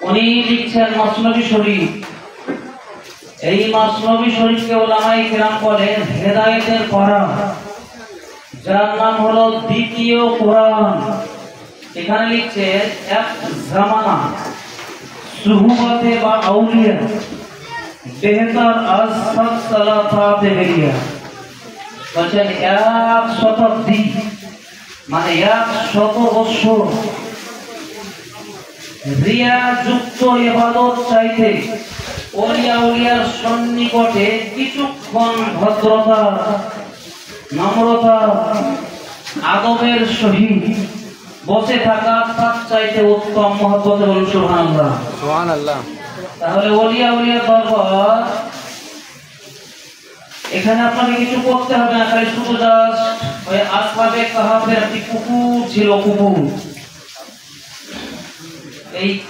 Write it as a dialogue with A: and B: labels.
A: উনি লিখছেন মসনবী শরীফ। এই মসনবী শরীফকে উলামায়ে কেরাম বলেন হেদায়েতের কোরআন, যার নাম হলো দ্বিতীয় কোরআন। এখানে লিখছে এক জামানা সুহবতে বা আউলিয়া বেহতার আজ সালাতে বেরিয়া বলছেন 1 শতাব্দী মানে 100 বছর রিয়া যুক্ত ইবাদত চাইতে ওলিয়া উলিয়ার সন্নিকটে কিছুক্ষণ ভদ্রতা নম্রতা আদবের সহিত বসে থাকা তার চাইতে উত্তম মহব্বতে বলুন সুবহানাল্লাহ। সুবহানাল্লাহ। তাহলে ওলিয়া উলিয়ার দরবার এখানে আপনাকে কিছু করতে হবে না, খালি শুধু জাস্ট ওই আসহাবে কাহাফের একটি কুকুর ছিল, কুকুর এই